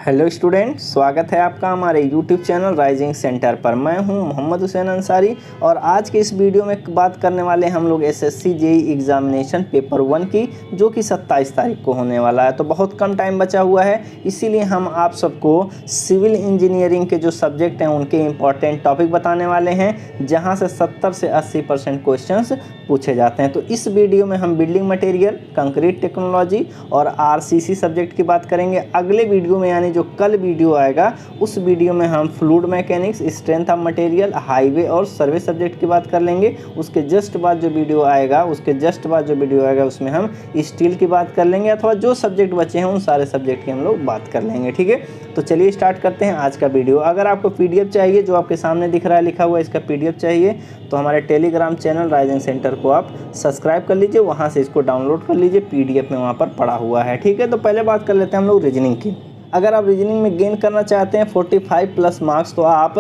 Hello student, स्वागत है आपका हमारे यूट्यूब चैनल राइजिंग सेंटर पर। मैं हूं मोहम्मद हुसैन अंसारी और आज के इस वीडियो में बात करने वाले हम लोग एसएससी जेईई एग्जामिनेशन पेपर 1 की, जो कि 27 तारीख को होने वाला है। तो बहुत कम टाइम बचा हुआ है, इसीलिए हम आप सबको सिविल इंजीनियरिंग के जो सब्जेक्ट हैं उनके इम्पॉर्टेंट टॉपिक बताने वाले हैं, जहाँ से 70 से 80% क्वेश्चंस पूछे जाते हैं। तो इस वीडियो में हम बिल्डिंग मटेरियल, कंक्रीट टेक्नोलॉजी और आरसीसी सब्जेक्ट की बात करेंगे। अगले वीडियो में यानी जो कल वीडियो आएगा उस वीडियो में हम fluid mechanics, strength of material, highway और सर्वे सब्जेक्ट की बात कर लेंगे। उसके जस्ट बाद जो वीडियो आएगा उसमें हम स्टील की बात कर लेंगे, अथवा जो सब्जेक्ट बचे हैं उन सारे सब्जेक्ट की हम लोग बात कर लेंगे। ठीक है, तो चलिए स्टार्ट करते हैं आज का वीडियो। अगर आपको पीडीएफ चाहिए, जो आपके सामने दिख रहा है लिखा हुआ है, इसका पीडीएफ चाहिए तो हमारे टेलीग्राम चैनल राइजिंग सेंटर को आप सब्सक्राइब कर लीजिए, वहाँ से इसको डाउनलोड कर लीजिए, पीडीएफ में वहाँ पर पड़ा हुआ है। ठीक है, तो पहले बात कर लेते हैं हम लोग रीजनिंग की। अगर आप रीजनिंग में गेन करना चाहते हैं 45 प्लस मार्क्स, तो आप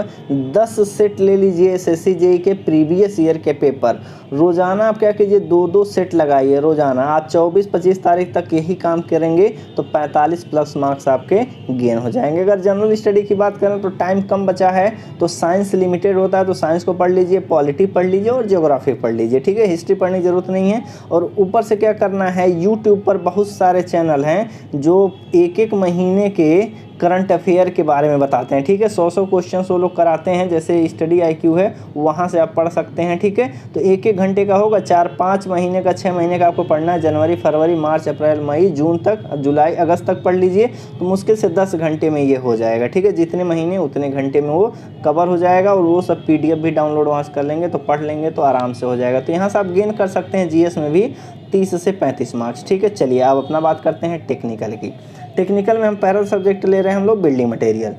10 सेट ले लीजिए एसएससी जेईई के प्रीवियस ईयर के पेपर। रोज़ाना आप क्या कीजिए, 2-2 सेट लगाइए रोज़ाना। आप 24-25 तारीख तक यही काम करेंगे तो 45 प्लस मार्क्स आपके गेन हो जाएंगे। अगर जनरल स्टडी की बात करें तो टाइम कम बचा है, तो साइंस लिमिटेड होता है, तो साइंस को पढ़ लीजिए, पॉलिटी पढ़ लीजिए और ज्योग्राफी पढ़ लीजिए। ठीक है, हिस्ट्री पढ़ने की ज़रूरत नहीं है। और ऊपर से क्या करना है, यूट्यूब पर बहुत सारे चैनल हैं जो एक महीने के करंट अफेयर के बारे में बताते हैं। ठीक है, 100 क्वेश्चन वो लोग कराते हैं, जैसे स्टडी IQ है, वहाँ से आप पढ़ सकते हैं। ठीक है, तो 1-1 घंटे का होगा, 4-5 महीने का, 6 महीने का आपको पढ़ना है। जनवरी, फरवरी, मार्च, अप्रैल, मई, जून तक, जुलाई, अगस्त तक पढ़ लीजिए, तो मुश्किल से 10 घंटे में ये हो जाएगा। ठीक है, जितने महीने उतने घंटे में वो कवर हो जाएगा। और वो सब PDF भी डाउनलोड वहाँ से कर लेंगे तो पढ़ लेंगे तो आराम से हो जाएगा। तो यहाँ से आप गेन कर सकते हैं GS में भी 30 से 35 मार्क्स। ठीक है, चलिए अब अपना बात करते हैं टेक्निकल की। टेक्निकल में हम पहला सब्जेक्ट ले रहे हैं हम लोग बिल्डिंग मटेरियल।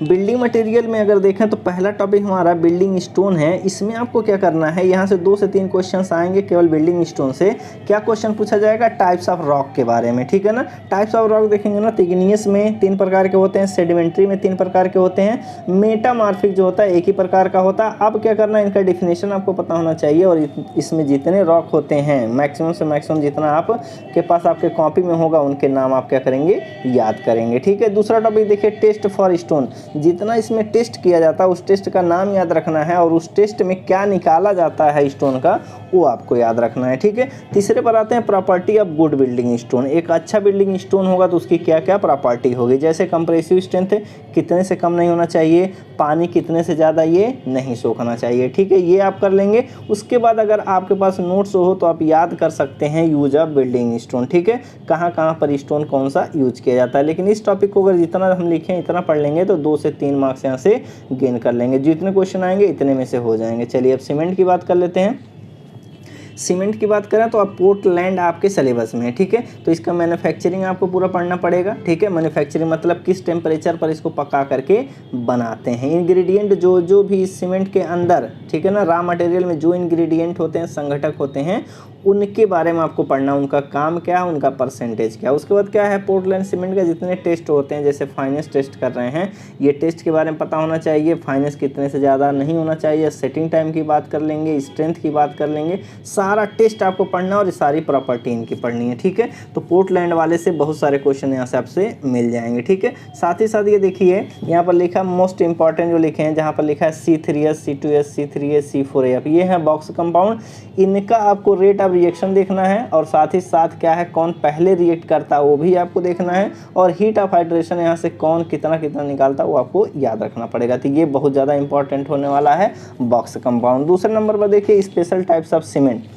बिल्डिंग मटेरियल में अगर देखें तो पहला टॉपिक हमारा बिल्डिंग स्टोन है। इसमें आपको क्या करना है, यहाँ से 2 से 3 क्वेश्चंस आएंगे केवल बिल्डिंग स्टोन से। क्या क्वेश्चन पूछा जाएगा, टाइप्स ऑफ रॉक के बारे में। ठीक है ना, टाइप्स ऑफ रॉक देखेंगे ना, तो इग्नियस में 3 प्रकार के होते हैं, सेडिमेंट्री में 3 प्रकार के होते हैं, मेटामॉर्फिक जो होता है एक ही प्रकार का होता है। अब क्या करना है, इनका डिफिनेशन आपको पता होना चाहिए। और इसमें जितने रॉक होते हैं मैक्सिमम से मैक्सिमम जितना आपके पास आपके कॉपी में होगा उनके नाम आप क्या करेंगे, याद करेंगे। ठीक है, दूसरा टॉपिक देखिए टेस्ट फॉर स्टोन। जितना इसमें टेस्ट किया जाता है उस टेस्ट का नाम याद रखना है, और उस टेस्ट में क्या निकाला जाता है स्टोन का वो आपको याद रखना है। ठीक है, तीसरे पर आते हैं property of good building stone. एक अच्छा बिल्डिंग स्टोन होगा तो उसकी क्या क्या प्रॉपर्टी होगी, जैसे कंप्रेसिव स्ट्रेंथ कितने से कम नहीं होना चाहिए, पानी कितने से ज़्यादा ये नहीं सोखना चाहिए। ठीक है, ये आप कर लेंगे। उसके बाद अगर आपके पास नोट्स हो तो आप याद कर सकते हैं यूज ऑफ बिल्डिंग स्टोन। ठीक है, कहाँ कहाँ पर स्टोन कौन सा यूज किया जाता है। लेकिन इस टॉपिक को अगर जितना हम लिखें इतना पढ़ लेंगे तो 2 से 3 मार्क्स यहाँ से गेन कर लेंगे। जितने क्वेश्चन आएंगे इतने में से हो जाएंगे। चलिए अब सीमेंट की बात कर लेते हैं। सीमेंट की बात करें तो आप पोर्टलैंड आपके सिलेबस में है। ठीक है, तो इसका मैन्युफैक्चरिंग आपको पूरा पढ़ना पड़ेगा। ठीक है, मैन्युफैक्चरिंग मतलब किस टेम्परेचर पर इसको पका करके बनाते हैं। इंग्रेडिएंट जो भी सीमेंट के अंदर, ठीक है ना, रॉ मटेरियल में जो इंग्रेडिएंट होते हैं, संघटक होते हैं, उनके बारे में आपको पढ़ना, उनका काम क्या है, उनका परसेंटेज क्या है। उसके बाद क्या है, पोर्टलैंड सीमेंट का जितने टेस्ट होते हैं, जैसे फाइनेंस टेस्ट कर रहे हैं, ये टेस्ट के बारे में पता होना चाहिए। फाइनेंस कितने से ज़्यादा नहीं होना चाहिए। सेटिंग टाइम की बात कर लेंगे, स्ट्रेंथ की बात कर लेंगे, सारा टेस्ट आपको पढ़ना और सारी प्रॉपर्टी इनकी पढ़नी है। ठीक है, तो पोर्टलैंड वाले से बहुत सारे क्वेश्चन यहाँ से आपसे मिल जाएंगे। ठीक है, साथ ही साथ ये देखिए यहाँ पर लिखा मोस्ट इंपॉर्टेंट जो लिखे हैं, जहाँ पर लिखा है C3S, C2S, C3A, C4A, ये है बॉक्स कंपाउंड। इनका आपको रेट ऑफ रिएक्शन देखना है, और साथ ही साथ क्या है, कौन पहले रिएक्ट करता है वो भी आपको देखना है, और हीट ऑफ हाइड्रेशन यहाँ से कौन कितना कितना निकालता है वो आपको याद रखना पड़ेगा। तो ये बहुत ज़्यादा इंपॉर्टेंट होने वाला है बॉक्स कंपाउंड। दूसरे नंबर पर देखिए special types of cement.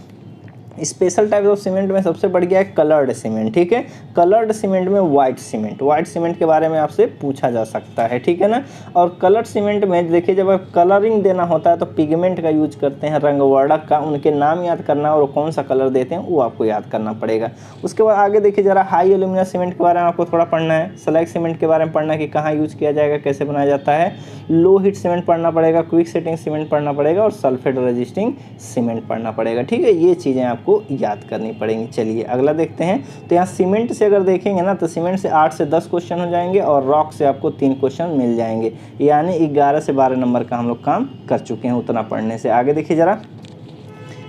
Special type of cement में सबसे बढ़ गया है कलर्ड सीमेंट। ठीक है, कलर्ड सीमेंट में वाइट सीमेंट के बारे में आपसे पूछा जा सकता है। ठीक है ना, और कलर्ड सीमेंट में देखिए जब आप कलरिंग देना होता है तो पिगमेंट का यूज करते हैं, रंगवर्णक का, उनके नाम याद करना और कौन सा कलर देते हैं वो आपको याद करना पड़ेगा। उसके बाद आगे देखिए जरा हाई एल्यूमिना सीमेंट के बारे में आपको थोड़ा पढ़ना है। स्लैग सीमेंट के बारे में पढ़ना है कि कहाँ यूज किया जाएगा, कैसे बनाया जाता है। लो हीट सीमेंट पढ़ना पड़ेगा, क्विक सेटिंग सीमेंट पढ़ना पड़ेगा, और सल्फेट रेजिस्टिंग सीमेंट पढ़ना पड़ेगा। ठीक है, ये चीज़ें आपको याद करनी पड़ेंगी। चलिए अगला देखते हैं। तो यहाँ सीमेंट से अगर देखेंगे ना तो सीमेंट से 8 से 10 क्वेश्चन हो जाएंगे, और रॉक से आपको 3 क्वेश्चन मिल जाएंगे, यानी 11 से 12 नंबर का हम लोग काम कर चुके हैं उतना पढ़ने से। आगे देखिए जरा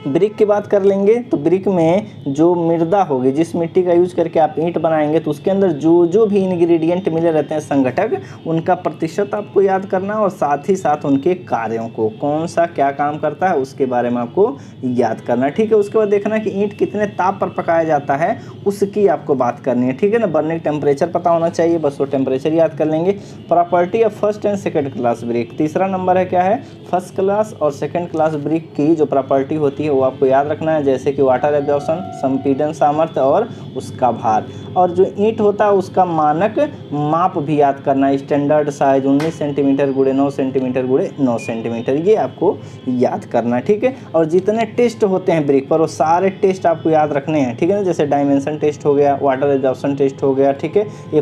ब्रिक की बात कर लेंगे तो ब्रिक में जो मृदा होगी, जिस मिट्टी का यूज करके आप ईंट बनाएंगे, तो उसके अंदर जो जो भी इंग्रेडिएंट मिले रहते हैं संगठक, उनका प्रतिशत आपको याद करना और साथ ही साथ उनके कार्यों को, कौन सा क्या काम करता है उसके बारे में आपको याद करना। ठीक है, उसके बाद देखना कि ईंट कितने ताप पर पकाया जाता है उसकी आपको बात करनी है। ठीक है ना, बर्निंग टेम्परेचर पता होना चाहिए, बस वो टेम्परेचर याद कर लेंगे। Property of first and second class brick, तीसरा नंबर है क्या है, फर्स्ट क्लास और सेकंड क्लास ब्रिक की जो प्रॉपर्टी होती है वो आपको याद रखना है, जैसे कि वाटर एब्जॉर्प्शन, संपीड़न सामर्थ्य और उसका भार। और जो ईंट होता है उसका मानक माप भी याद करना है, स्टैंडर्ड साइज 19 सेंटीमीटर गुणे 9 सेंटीमीटर गुणे 9 सेंटीमीटर, ये आपको याद करना है। ठीक है, और जितने टेस्ट होते हैं ब्रिक पर वो सारे टेस्ट आपको याद रखने हैं। ठीक है ना, जैसे डायमेंशन टेस्ट हो गया, वाटर एब्जॉर्प्शन टेस्ट हो गया, ठीक है, ये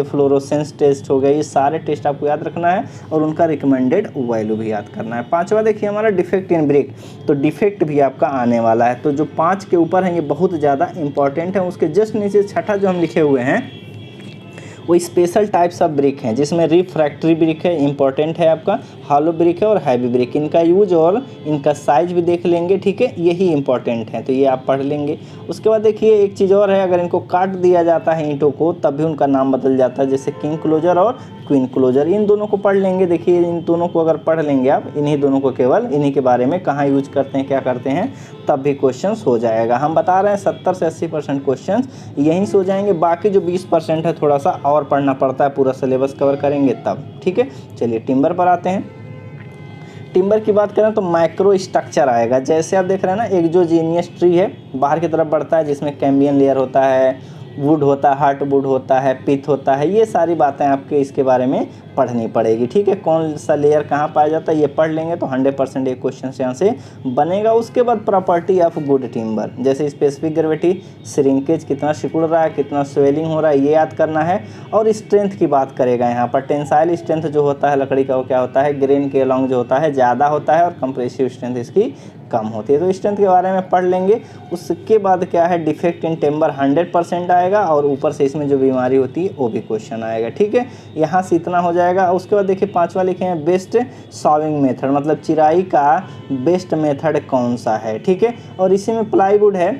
फ्लोरोसेंस टेस्ट हो गया, ये सारे टेस्ट आपको याद रखना है और उनका रिकमेंडेड वैल्यू भी याद करना है। पांचवा देखिए हमारा डिफेक्ट इन ब्रिक, तो डिफेक्ट भी आपका आने वाला है। तो जो 5 के ऊपर है ये बहुत ज़्यादा इंपॉर्टेंट है। उसके जस्ट नीचे छठा जो हम लिखे हुए हैं वो स्पेशल टाइप्स ऑफ ब्रिक हैं, जिसमें रिफ्रैक्टरी ब्रिक है, इंपॉर्टेंट है आपका, हॉलो ब्रिक है और हैवी ब्रिक। इनका यूज और इनका साइज भी देख लेंगे। ठीक है, यही इंपॉर्टेंट है, तो ये आप पढ़ लेंगे। उसके बाद देखिए एक चीज़ और है, अगर इनको काट दिया जाता है ईंटों को तब भी उनका नाम बदल जाता है, जैसे किंग क्लोजर और क्वीन क्लोजर। इन दोनों को पढ़ लेंगे। देखिए इन दोनों को अगर पढ़ लेंगे आप, इन्हीं दोनों को, केवल इन्हीं के बारे में, कहाँ यूज करते हैं क्या करते हैं, तब भी क्वेश्चंस हो जाएगा। हम बता रहे हैं 70 से 80% क्वेश्चंस यहीं से हो जाएंगे। बाकी जो 20% है थोड़ा सा और पढ़ना पड़ता है, पूरा सिलेबस कवर करेंगे तब। ठीक है, चलिए टिम्बर पर आते हैं। टिम्बर की बात करें तो माइक्रो स्ट्रक्चर आएगा। जैसे आप देख रहे हैं ना, एक जो जीनियस ट्री है बाहर की तरफ बढ़ता है, जिसमें कैम्बियन लेयर होता है, वुड होता है, हार्ट वुड होता है, पिथ होता है, ये सारी बातें आपके इसके बारे में पढ़नी पड़ेगी। ठीक है, कौन सा लेयर कहाँ पाया जाता है ये पढ़ लेंगे तो 100% एक क्वेश्चन यहाँ से बनेगा। उसके बाद प्रॉपर्टी ऑफ गुड टिम्बर, जैसे स्पेसिफिक ग्रेविटी, श्रिंकेज, कितना सिकुड़ रहा है, कितना स्वेलिंग हो रहा है, ये याद करना है। और स्ट्रेंथ की बात करेगा यहाँ पर। टेंसाइल स्ट्रेंथ जो होता है लकड़ी का वो क्या होता है, ग्रेन के अलॉन्ग जो होता है ज़्यादा होता है और कंप्रेसिव स्ट्रेंथ इसकी कम होती है, तो स्ट्रेंथ के बारे में पढ़ लेंगे। उसके बाद क्या है, डिफेक्ट इन टिम्बर 100% आएगा और ऊपर से इसमें जो बीमारी होती है वो भी क्वेश्चन आएगा। ठीक है, यहाँ से इतना हो जाएगा। उसके बाद देखिए पांचवा लिखे हैं बेस्ट सॉविंग मेथड, मतलब चिराई का बेस्ट मेथड कौन सा है। ठीक है, और इसी में प्लाईवुड है,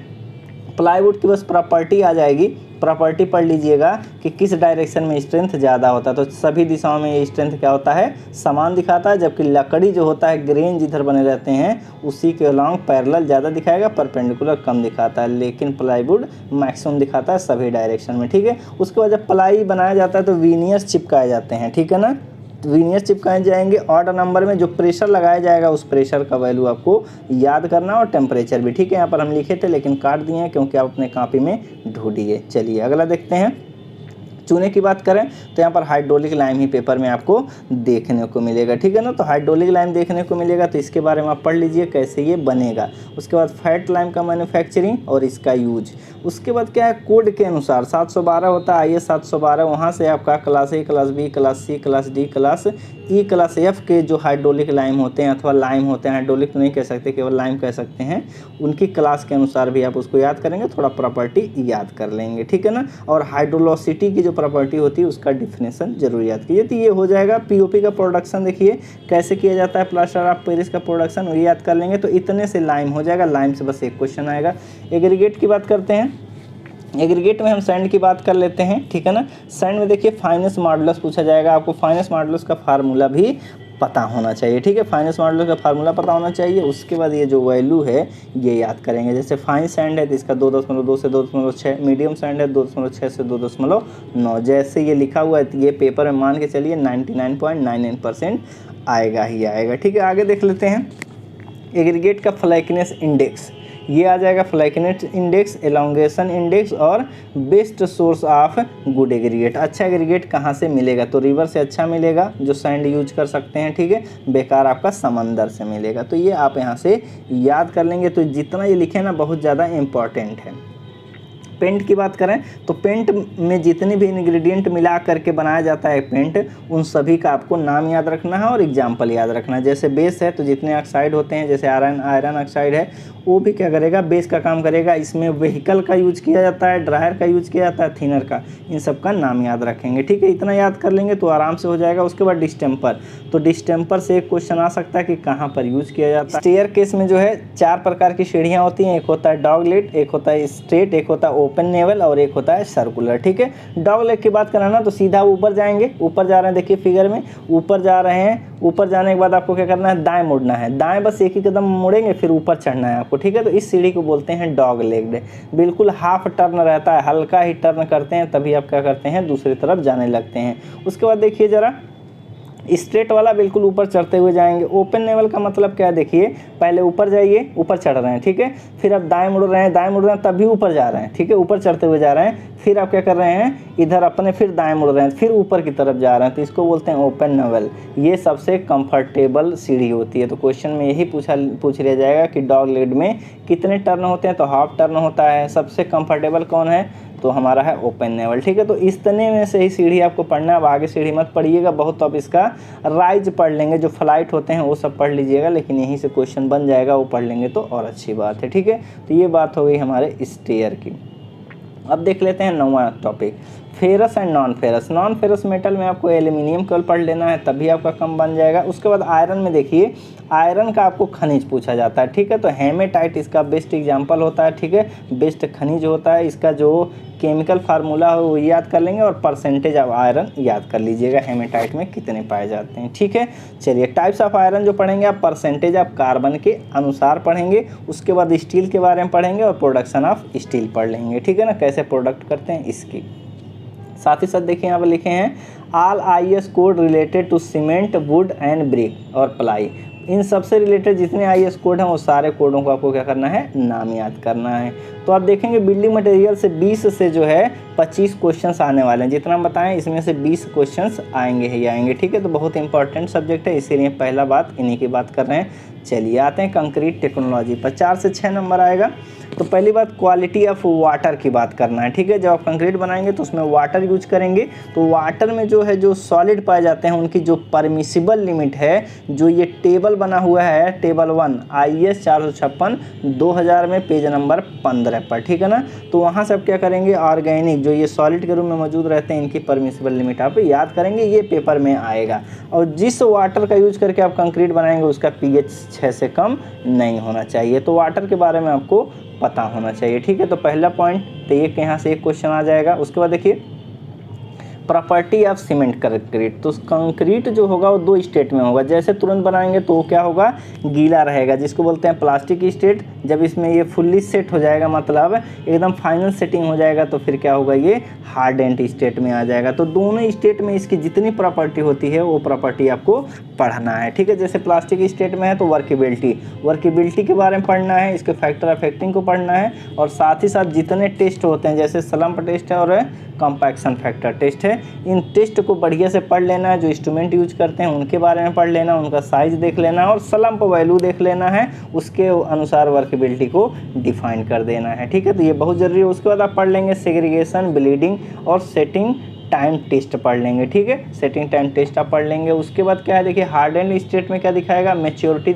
प्लाईवुड की बस प्रॉपर्टी आ जाएगी। प्रॉपर्टी पढ़ लीजिएगा कि किस डायरेक्शन में स्ट्रेंथ ज़्यादा होता है, तो सभी दिशाओं में ये स्ट्रेंथ क्या होता है, समान दिखाता है। जबकि लकड़ी जो होता है, ग्रेन जिधर बने रहते हैं उसी के अलॉन्ग पैरेलल ज़्यादा दिखाएगा, परपेंडिकुलर कम दिखाता है। लेकिन प्लाईवुड मैक्सिमम दिखाता है सभी डायरेक्शन में। ठीक है, उसके बाद जब प्लाई बनाया जाता है तो वीनियर्स चिपकाए जाते हैं। ठीक है ना, वीनियर चिपकाए जाएंगे। ऑड नंबर में जो प्रेशर लगाया जाएगा उस प्रेशर का वैल्यू आपको याद करना और टेम्परेचर भी। ठीक है, यहाँ पर हम लिखे थे लेकिन काट दिए हैं क्योंकि आप अपने कॉपी में ढूंढिए। चलिए अगला देखते हैं। चूने की बात करें तो यहाँ पर हाइड्रोलिक लाइम ही पेपर में आपको देखने को मिलेगा। ठीक है ना, तो हाइड्रोलिक लाइम देखने को मिलेगा तो इसके बारे में आप पढ़ लीजिए कैसे ये बनेगा। उसके बाद फैट लाइम का मैन्युफैक्चरिंग और इसका यूज। उसके बाद क्या है, कोड के अनुसार 712 होता है, IS 712, वहाँ से आपका class A, class B, class C, class D, class E, class F के जो हाइड्रोलिक लाइम होते हैं अथवा लाइम होते हैं, हाइड्रोलिक तो नहीं कह सकते, केवल लाइम कह सकते हैं, उनकी क्लास के अनुसार भी आप उसको याद करेंगे, थोड़ा प्रॉपर्टी याद कर लेंगे। ठीक है ना, और हाइड्रोलोसिटी की जो प्रॉपर्टी होती है उसका डिफिनेशन जरूर याद कीजिए। तो ये हो जाएगा। पीओपी का प्रोडक्शन देखिए कैसे किया जाता है, प्लास्टर ऑफ पेरिस का प्रोडक्शन, वो याद कर लेंगे। तो इतने से लाइम हो जाएगा, लाइम से बस एक क्वेश्चन आएगा। एग्रीगेट की बात करते हैं। एग्रीगेट में हम सैंड की बात कर लेते हैं। ठीक है ना, सैंड में देखिए फाइनेंस मॉडुलस पूछा जाएगा। आपको फाइनेंस मॉडुलस का फार्मूला भी पता होना चाहिए। ठीक है, फाइनेंस मॉडुलस का फार्मूला पता होना चाहिए। उसके बाद ये जो वैल्यू है ये याद करेंगे। जैसे फाइन सैंड है तो इसका 2.2 से 2.6, मीडियम सैंड है 2.6 से 2.9। जैसे ये लिखा हुआ है ये पेपर में मान के चलिए 99.99% आएगा ही आएगा। ठीक है, आगे देख लेते हैं। एग्रीगेट का फ्लैकीनेस इंडेक्स, ये आ जाएगा फ्लैकीनेस इंडेक्स, एलोंगेशन इंडेक्स और best source of good aggregate. अच्छा एग्रीगेट कहाँ से मिलेगा, तो रिवर से अच्छा मिलेगा जो सैंड यूज कर सकते हैं। ठीक है, बेकार आपका समंदर से मिलेगा। तो ये आप यहाँ से याद कर लेंगे। तो जितना ये लिखे ना बहुत ज़्यादा इम्पॉर्टेंट है। पेंट की बात करें तो पेंट में जितने भी इंग्रेडिएंट मिला करके बनाया जाता है पेंट, उन सभी का आपको नाम याद रखना है और एग्जाम्पल याद रखना है। जैसे बेस है तो जितने ऑक्साइड होते हैं, जैसे आयरन ऑक्साइड है, वो भी क्या करेगा, बेस का काम करेगा। इसमें व्हीकल का यूज किया जाता है, ड्रायर का यूज किया जाता है, थिनर का, इन सब का नाम याद रखेंगे। ठीक है, इतना याद कर लेंगे तो आराम से हो जाएगा। उसके बाद डिस्टेंपर, तो डिस्टेंपर से एक क्वेश्चन आ सकता है कि कहाँ पर यूज किया जाता है। स्टेयर केस में जो है 4 प्रकार की सीढ़ियाँ होती हैं, एक होता है डॉगलेग, एक होता है स्ट्रेट, एक होता है ओपन नेवल और एक होता है सर्कुलर। ठीक है, डॉगलेग की बात करें ना तो सीधा ऊपर जाएंगे, ऊपर जा रहे हैं, देखिए फिगर में ऊपर जा रहे हैं। ऊपर जाने के बाद आपको क्या करना है, दाएं मुड़ना है, दाएं बस एक ही कदम मुड़ेंगे फिर ऊपर चढ़ना है आपको। ठीक है, तो इस सीढ़ी को बोलते हैं डॉग लेग्ड। बिल्कुल हाफ टर्न रहता है, हल्का ही टर्न करते हैं, तभी आप क्या करते हैं, दूसरी तरफ जाने लगते हैं। उसके बाद देखिए जरा, स्ट्रेट वाला बिल्कुल ऊपर चढ़ते हुए जाएंगे। ओपन लेवल का मतलब क्या है, देखिए पहले ऊपर जाइए, ऊपर चढ़ रहे हैं, ठीक है, फिर आप दाएं मुड़ रहे हैं, दाएं मुड़ रहे हैं, तभी ऊपर जा रहे हैं। ठीक है, ऊपर चढ़ते हुए जा रहे हैं, फिर आप क्या कर रहे हैं, इधर अपने फिर दाएं मुड़ रहे हैं, फिर ऊपर की तरफ जा रहे हैं, तो इसको बोलते हैं ओपन लेवल। ये सबसे कंफर्टेबल सीढ़ी होती है। तो क्वेश्चन में यही पूछ लिया जाएगा कि डॉग लेग में कितने टर्न होते हैं, तो हाफ टर्न होता है। सबसे कंफर्टेबल कौन है, तो हमारा है ओपन लेवल। ठीक है, तो इस तने में से ही सीढ़ी आपको पढ़ना है। अब आगे सीढ़ी मत पढ़िएगा बहुत, तो अब इसका राइज पढ़ लेंगे, जो फ्लाइट होते हैं वो सब पढ़ लीजिएगा, लेकिन यहीं से क्वेश्चन बन जाएगा, वो पढ़ लेंगे तो और अच्छी बात है। ठीक है, तो ये बात हो गई हमारे स्टेयर की। अब देख लेते हैं 9वां topic, ferrous and non ferrous. Non ferrous metal में आपको एल्यूमिनियम केवल पढ़ लेना है, तभी आपका कम बन जाएगा। उसके बाद आयरन में देखिए, आयरन का आपको खनिज पूछा जाता है। ठीक है, तो हेमेटाइट इसका बेस्ट एग्जांपल होता है। ठीक है, बेस्ट खनिज होता है। इसका जो केमिकल फार्मूला हो वो याद कर लेंगे और परसेंटेज ऑफ आयरन याद कर लीजिएगा, हेमेटाइट में कितने पाए जाते हैं। ठीक है, चलिए टाइप्स ऑफ आयरन जो पढ़ेंगे आप परसेंटेज ऑफ कार्बन के अनुसार पढ़ेंगे। उसके बाद स्टील के बारे में पढ़ेंगे और प्रोडक्शन ऑफ स्टील पढ़ लेंगे। ठीक है ना, कैसे प्रोडक्ट करते हैं इसकी। साथ ही साथ देखिए यहाँ पर लिखे हैं all IS code related to cement, wood and brick और प्लाई। इन सबसे रिलेटेड जितने IS कोड हैं वो सारे कोडों को आपको क्या करना है, नाम याद करना है। तो आप देखेंगे बिल्डिंग मटेरियल से 20 से जो है 25 क्वेश्चंस आने वाले हैं। जितना बताएं इसमें से 20 क्वेश्चंस आएंगे ही आएंगे। ठीक है, तो बहुत इंपॉर्टेंट सब्जेक्ट है, इसीलिए पहला बात इन्हीं की बात कर रहे हैं। चलिए आते हैं कंक्रीट टेक्नोलॉजी पर, 4 से 6 नंबर आएगा। तो पहली बात क्वालिटी ऑफ वाटर की बात करना है। ठीक है, जब आप कंक्रीट बनाएंगे तो उसमें वाटर यूज करेंगे, तो वाटर में जो है जो सॉलिड पाए जाते हैं उनकी जो परमिसिबल लिमिट है, जो ये टेबल बना हुआ है, टेबल 1 IS 456 2000 में पेज नंबर 15 पर। ठीक है ना, तो वहाँ से आप क्या करेंगे, ऑर्गेनिक जो ये सॉलिड के रूप में मौजूद रहते हैं इनकी परमिसिबल लिमिट आप याद करेंगे, ये पेपर में आएगा। और जिस वाटर का यूज करके आप कंक्रीट बनाएंगे उसका pH 6 से कम नहीं होना चाहिए। तो वाटर के बारे में आपको पता होना चाहिए। ठीक है, तो पहला पॉइंट तो ये यहाँ से एक क्वेश्चन आ जाएगा। उसके बाद देखिए प्रॉपर्टी ऑफ सीमेंट कंक्रीट। तो कंक्रीट जो होगा वो 2 स्टेट में होगा। जैसे तुरंत बनाएंगे तो वो क्या होगा, गीला रहेगा, जिसको बोलते हैं प्लास्टिक स्टेट। जब इसमें ये फुल्ली सेट हो जाएगा, मतलब एकदम फाइनल सेटिंग हो जाएगा, तो फिर क्या होगा, ये हार्डेंड स्टेट में आ जाएगा। तो दोनों स्टेट में इसकी जितनी प्रॉपर्टी होती है वो प्रॉपर्टी आपको पढ़ना है। ठीक है, जैसे प्लास्टिक स्टेट में है तो वर्केबिलिटी के बारे में पढ़ना है, इसके फैक्टर ऑफ एक्टिंग को पढ़ना है, और साथ ही साथ जितने टेस्ट होते हैं जैसे स्लम्प टेस्ट है और कंपैक्शन फैक्टर टेस्ट है, इन टेस्ट को बढ़िया से पढ़ लेना है। जो इंस्ट्रूमेंट यूज करते हैं उनके बारे में पढ़ लेना, उनका साइज देख लेना और स्लम्प वैल्यू देख लेना है, उसके अनुसार वर्केबिलिटी को डिफाइन कर देना है। ठीक है, तो ये बहुत जरूरी है। उसके बाद आप पढ़ लेंगे सेग्रीगेशन, ब्लीडिंग और सेटिंग टाइम टेस्ट पढ़ लेंगे। ठीक है, सेटिंग टाइम टेस्ट आप पढ़ लेंगे। उसके बाद क्या है, देखिए हार्डेंड स्टेट में क्या दिखाएगा, मैच्योरिटी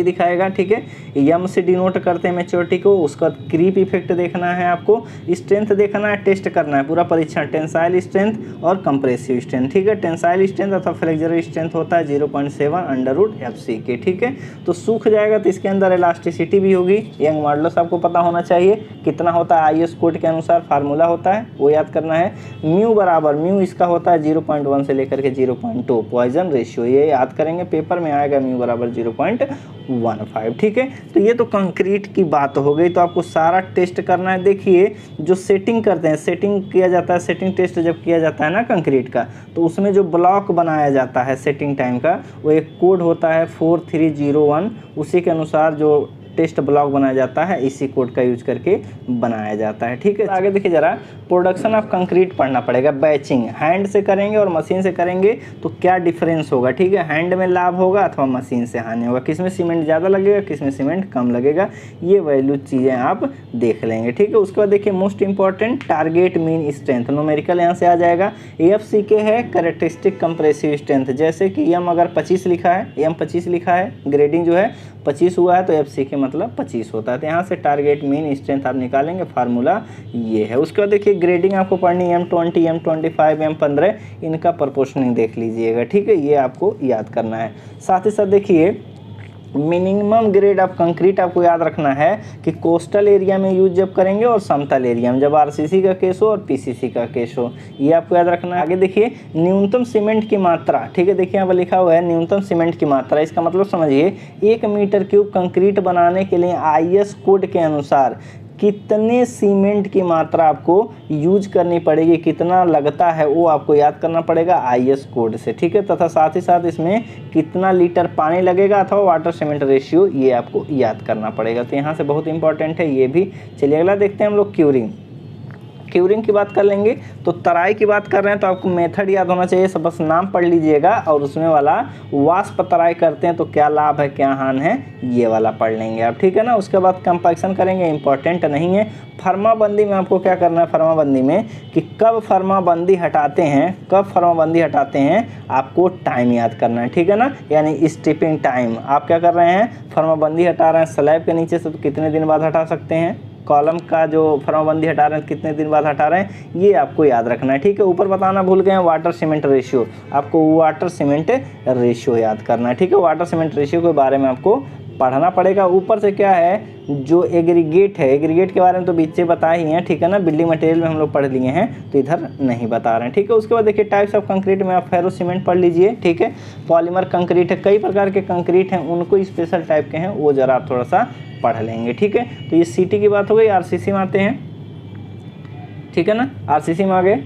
दिखाएगा। ठीक है, यम से डिनोट करते हैं मैच्योरिटी को। उसका क्रीप इफेक्ट देखना है आपको, स्ट्रेंथ देखना है, टेस्ट करना है पूरा परीक्षण, टेंसाइल स्ट्रेंथ और कंप्रेसिव स्ट्रेंथ। ठीक है, टेंसाइल स्ट्रेंथ अथवा फ्लेक्सुरल स्ट्रेंथ होता है 0.7 √FC के। ठीक है, तो सूख जाएगा तो इसके अंदर इलास्टिसिटी भी होगी। यंग मॉडुलस आपको पता होना चाहिए कितना होता है, IS कोड के अनुसार फार्मूला होता है वो याद करना है। म्यू इसका होता है 0.1 से लेकर के 0.2 पॉइजन रेशियो, ये याद करेंगे, पेपर में आएगा म्यू बराबर 0.15। ठीक है, तो ये तो कंक्रीट की बात हो गई। तो आपको सारा टेस्ट करना है। देखिए जो सेटिंग करते हैं, सेटिंग किया जाता है, सेटिंग टेस्ट जब किया जाता है ना कंक्रीट का, तो उसमें जो ब्लॉक बनाया जाता है सेटिंग टाइम का, वो एक कोड होता है 4301, उसी के अनुसार जो टेस्ट ब्लॉक बनाया जाता है, इसी कोड का यूज करके बनाया जाता है। ठीक है, आगे देखिए जरा, प्रोडक्शन ऑफ कंक्रीट पढ़ना पड़ेगा। बैचिंग हैंड से करेंगे और मशीन से करेंगे तो क्या डिफरेंस होगा। ठीक है, हैंड में लाभ होगा अथवा मशीन से हानि होगा, किस में सीमेंट ज़्यादा लगेगा, किस में सीमेंट कम लगेगा, ये वैल्यू चीज़ें आप देख लेंगे। ठीक है, उसके बाद देखिए most important target mean strength, numerical यहाँ से आ जाएगा। AFCK है कैरेक्टरिस्टिक कंप्रेसिव स्ट्रेंथ, जैसे कि M अगर 25 लिखा है, M 25 लिखा है, ग्रेडिंग जो है 25 हुआ है तो FCK मतलब 25 होता है। तो यहाँ से टारगेट मीन स्ट्रेंथ आप निकालेंगे, फार्मूला ये है। उसके बाद देखिए ग्रेडिंग आपको पढ़नी है M20, M25, M15, इनका प्रोपोर्शनिंग देख लीजिएगा। ठीक है, ये आपको याद करना है। साथ ही साथ देखिए मिनिमम ग्रेड ऑफ कंक्रीट आपको याद रखना है कि कोस्टल एरिया में यूज जब करेंगे और समतल एरिया में, जब RCC का केस हो और PCC का केस हो, ये आपको याद रखना है। आगे देखिए न्यूनतम सीमेंट की मात्रा। ठीक है, देखिए यहाँ पर लिखा हुआ है न्यूनतम सीमेंट की मात्रा, इसका मतलब समझिए 1 मीटर क्यूब कंक्रीट बनाने के लिए IS कोड के अनुसार कितने सीमेंट की मात्रा आपको यूज करनी पड़ेगी, कितना लगता है वो आपको याद करना पड़ेगा IS कोड से। ठीक है, तथा साथ ही साथ इसमें कितना लीटर पानी लगेगा अथवा वाटर सीमेंट रेशियो, ये आपको याद करना पड़ेगा। तो यहाँ से बहुत इंपॉर्टेंट है ये भी। चलिए अगला देखते हैं हम लोग क्यूरिंग। क्यूरिंग की बात कर लेंगे तो तराई की बात कर रहे हैं तो आपको मेथड याद होना चाहिए, सब बस नाम पढ़ लीजिएगा और उसमें वाला वाष्प तराई करते हैं तो क्या लाभ है क्या हानि है, ये वाला पढ़ लेंगे आप। ठीक है ना, उसके बाद कंपैक्शन करेंगे, इंपॉर्टेंट नहीं है। फर्माबंदी में आपको क्या करना है, फर्माबंदी में कि कब फर्माबंदी हटाते हैं, कब फर्माबंदी हटाते हैं, आपको टाइम याद करना है। ठीक है ना, यानी स्ट्रिपिंग टाइम। आप क्या कर रहे हैं, फर्माबंदी हटा रहे हैं स्लैब के नीचे से तो कितने दिन बाद हटा सकते हैं, कॉलम का जो फर्माबंदी हटा रहे हैं कितने दिन बाद हटा रहे हैं, ये आपको याद रखना है। ठीक है, ऊपर बताना भूल गए हैं वाटर सीमेंट रेशियो, आपको वाटर सीमेंट रेशियो याद करना है। ठीक है, वाटर सीमेंट रेशियो के बारे में आपको पढ़ना पड़ेगा। ऊपर से क्या है, जो एग्रीगेट है, एग्रीगेट के बारे में तो बीच बताए ही हैं। ठीक है ना, बिल्डिंग मटेरियल में हम लोग पढ़ लिए हैं तो इधर नहीं बता रहे हैं। ठीक है, उसके बाद देखिए टाइप्स ऑफ कंक्रीट में आप फेरो सीमेंट पढ़ लीजिए। ठीक है, पॉलीमर कंक्रीट है, कई प्रकार के कंक्रीट हैं, उनको स्पेशल टाइप के हैं, वो ज़रा आप थोड़ा सा पढ़ लेंगे। ठीक है, तो ये CT की बात हो गई। RCC में आते हैं। ठीक है ना, RCC में आ गए,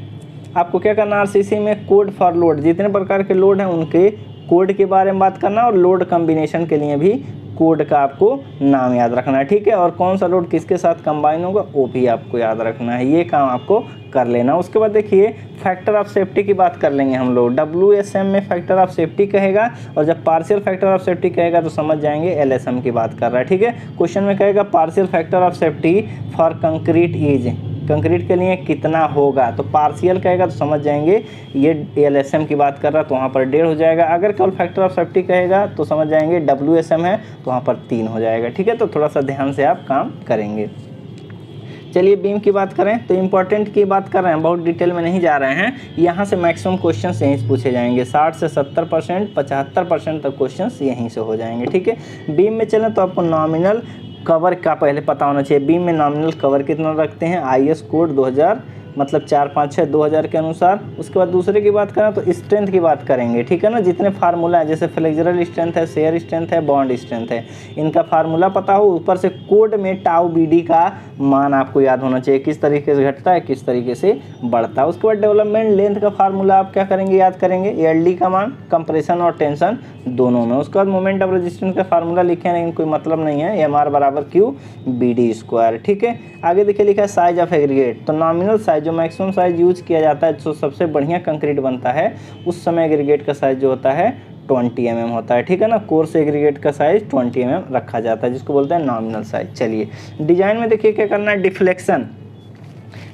आपको क्या करना, RCC में कोड फॉर लोड, जितने प्रकार के लोड हैं उनके कोड के बारे में बात करना और लोड कम्बिनेशन के लिए भी कोड का आपको नाम याद रखना है। ठीक है, और कौन सा लोड किसके साथ कंबाइन होगा वो भी आपको याद रखना है, ये काम आपको कर लेना। उसके बाद देखिए फैक्टर ऑफ सेफ्टी की बात कर लेंगे हम लोग। WSM में फैक्टर ऑफ सेफ्टी कहेगा और जब पार्शियल फैक्टर ऑफ सेफ्टी कहेगा तो समझ जाएंगे LSM की बात कर रहा है। ठीक है, क्वेश्चन में कहेगा partial factor of safety for concrete is, concrete के लिए कितना होगा, तो पार्शियल कहेगा तो समझ जाएंगे ये LSM की बात कर रहा है तो वहाँ पर 1.5 हो जाएगा। अगर केवल फैक्टर ऑफ सेफ्टी कहेगा तो समझ जाएंगे WSM है तो वहाँ पर 3 हो जाएगा। ठीक है, तो थोड़ा सा ध्यान से आप काम करेंगे। चलिए बीम की बात करें तो इंपॉर्टेंट की बात कर रहे हैं, बहुत डिटेल में नहीं जा रहे हैं। यहाँ से मैक्सिमम क्वेश्चन यहीं से पूछे जाएंगे, 60 से 70%, 75% तक क्वेश्चन यहीं से हो जाएंगे। ठीक है, बीम में चलें तो आपको नॉमिनल कवर का पहले पता होना चाहिए। बीम में नॉमिनल कवर कितना रखते हैं, IS कोड 2000 मतलब 456 2000 के अनुसार। उसके बाद दूसरे की बात करें तो स्ट्रेंथ की बात करेंगे। ठीक है ना, जितने फार्मूला है जैसे फ्लेक्सुरल स्ट्रेंथ है, शेयर स्ट्रेंथ है, बॉन्ड स्ट्रेंथ है, इनका फार्मूला पता हो। ऊपर से कोड में टाउ BD का मान आपको याद होना चाहिए, किस तरीके से घटता है किस तरीके से बढ़ता है। उसके बाद डेवलपमेंट लेंथ का फार्मूला आप क्या करेंगे, याद करेंगे, LD का मान कंप्रेशन और टेंशन दोनों में। उसके बाद मोमेंट ऑफ रेजिस्टेंस का फार्मूला लिखे हैं लेकिन कोई मतलब नहीं है, MR बराबर Q BD²। ठीक है, आगे देखिए लिखा है साइज ऑफ एग्रीगेट, तो नॉमिनल साइज जो मैक्सिमम साइज यूज किया जाता है, जो सबसे बढ़िया कंक्रीट बनता है उस समय एग्रीगेट का साइज जो होता है 20 mm होता है। ठीक है ना, कोर्स एग्रीगेट का साइज 20 mm रखा जाता है जिसको बोलते हैं नॉमिनल साइज। चलिए डिजाइन में देखिए क्या करना है, डिफ्लेक्शन,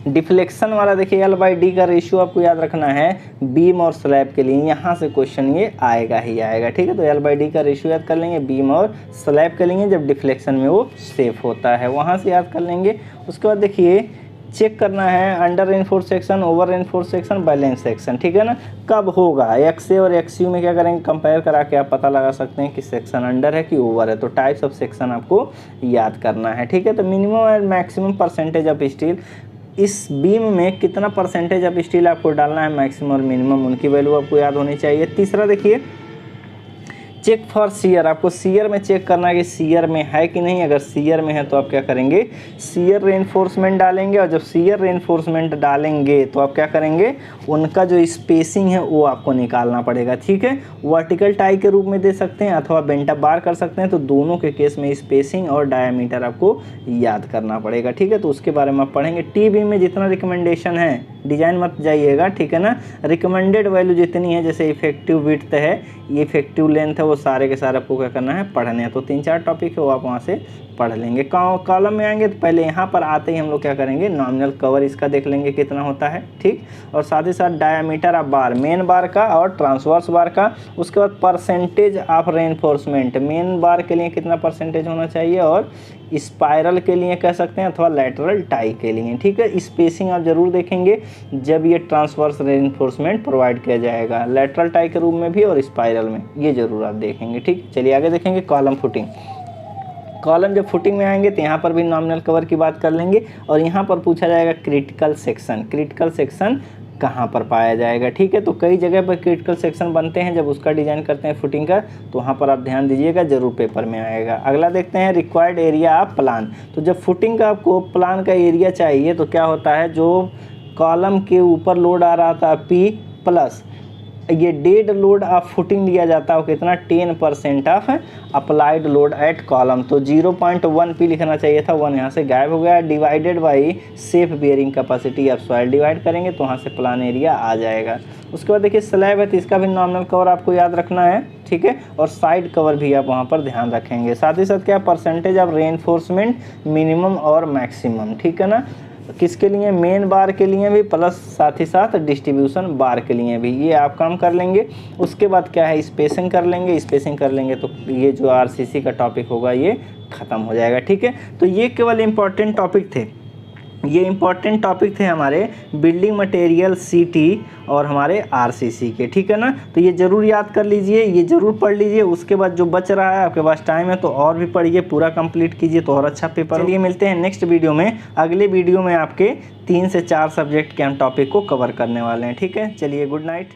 डिफ्लेक्शन वाला देखिए L/D का रेशियो आपको याद रखना है बीम और स्लैब के लिए, यहाँ से क्वेश्चन ये आएगा ही आएगा। ठीक है, तो L/D का रेशियो याद कर लेंगे बीम और स्लैब के लिए जब डिफ्लेक्शन में वो सेफ होता है, वहाँ से याद कर लेंगे। उसके बाद देखिए चेक करना है under reinforce section, over reinforce section, balance section. ठीक है ना, कब होगा, XA और XU में क्या करेंगे, कंपेयर करा के आप पता लगा सकते हैं कि सेक्शन अंडर है कि ओवर है। तो टाइप्स ऑफ सेक्शन आपको याद करना है। ठीक है, तो minimum and maximum percentage of steel, इस बीम में कितना परसेंटेज ऑफ स्टील आपको डालना है, मैक्सिमम और मिनिमम, उनकी वैल्यू आपको याद होनी चाहिए। तीसरा देखिए चेक फॉर शियर, आपको शियर में चेक करना है कि शियर में है कि नहीं। अगर शियर में है तो आप क्या करेंगे, शियर रेनफोर्समेंट डालेंगे। और जब शियर रेनफोर्समेंट डालेंगे तो आप क्या करेंगे, उनका जो स्पेसिंग है वो आपको निकालना पड़ेगा। ठीक है, वर्टिकल टाई के रूप में दे सकते हैं अथवा बेंटा बार कर सकते हैं। तो दोनों के केस में स्पेसिंग और डायमीटर आपको याद करना पड़ेगा। ठीक है, तो उसके बारे में आप पढ़ेंगे। टी बी में जितना रिकमेंडेशन है, डिजाइन मत जाइएगा, ठीक है ना। रिकमेंडेड वैल्यू जितनी है, जैसे इफेक्टिव विड्थ है, ये इफेक्टिव लेंथ है, वो सारे के सारे आपको क्या करना है, पढ़ने हैं। तो 3-4 टॉपिक है वो आप वहाँ से पढ़ लेंगे। कॉलम में आएंगे तो पहले यहाँ पर आते ही हम लोग क्या करेंगे, नॉमिनल कवर इसका देख लेंगे कितना होता है। ठीक, और साथ ही साथ डायमीटर ऑफ बार, मेन बार का और ट्रांसवर्स बार का। उसके बाद परसेंटेज ऑफ रेनफोर्समेंट, मेन बार के लिए कितना परसेंटेज होना चाहिए, और स्पाइरल के लिए कह सकते हैं अथवा लैटरल टाई के लिए। ठीक है, स्पेसिंग आप जरूर देखेंगे जब ये ट्रांसवर्स रेनफोर्समेंट प्रोवाइड किया जाएगा, लैटरल टाई के रूप में भी और स्पाइरल में, ये जरूर आप देखेंगे। ठीक, चलिए आगे देखेंगे कॉलम फुटिंग। कॉलम जब फुटिंग में आएंगे तो यहाँ पर भी नॉमिनल कवर की बात कर लेंगे। और यहाँ पर पूछा जाएगा क्रिटिकल सेक्शन, क्रिटिकल सेक्शन कहाँ पर पाया जाएगा। ठीक है, तो कई जगह पर क्रिटिकल सेक्शन बनते हैं जब उसका डिजाइन करते हैं फुटिंग का, तो वहाँ पर आप ध्यान दीजिएगा, जरूर पेपर में आएगा। अगला देखते हैं रिक्वायर्ड एरिया ऑफ प्लान। तो जब फुटिंग का आपको प्लान का एरिया चाहिए तो क्या होता है, जो कॉलम के ऊपर लोड आ रहा था P प्लस ये डेड लोड ऑफ फुटिंग लिया जाता है, कितना 10% of applied load at column. तो 0.1 P लिखना चाहिए था, 1 यहाँ से गायब हो गया। Divided by safe bearing capacity of soil, divide करेंगे तो वहाँ से प्लान एरिया आ जाएगा। उसके बाद देखिए स्लैब है, तो इसका भी नॉमिनल कवर आपको याद रखना है। ठीक है, और साइड कवर भी आप वहाँ पर ध्यान रखेंगे। साथ ही साथ क्या, परसेंटेज ऑफ रेनफोर्समेंट मिनिमम और मैक्सिमम। ठीक है ना, किसके लिए, मेन बार के लिए भी प्लस साथ ही साथ डिस्ट्रीब्यूशन बार के लिए भी, ये आप काम कर लेंगे। उसके बाद क्या है, स्पेसिंग कर लेंगे। स्पेसिंग कर लेंगे तो ये जो आरसीसी का टॉपिक होगा ये ख़त्म हो जाएगा। ठीक है, तो ये केवल इम्पॉर्टेंट टॉपिक थे, ये इम्पॉर्टेंट टॉपिक थे हमारे बिल्डिंग मटेरियल सीटी और हमारे आरसीसी के। ठीक है ना, तो ये ज़रूर याद कर लीजिए, ये ज़रूर पढ़ लीजिए। उसके बाद जो बच रहा है आपके पास टाइम है तो और भी पढ़िए, पूरा कंप्लीट कीजिए तो और अच्छा पेपर। चलिए मिलते हैं नेक्स्ट वीडियो में। अगले वीडियो में आपके 3 से 4 सब्जेक्ट के हम टॉपिक को कवर करने वाले हैं। ठीक है, चलिए गुड नाइट।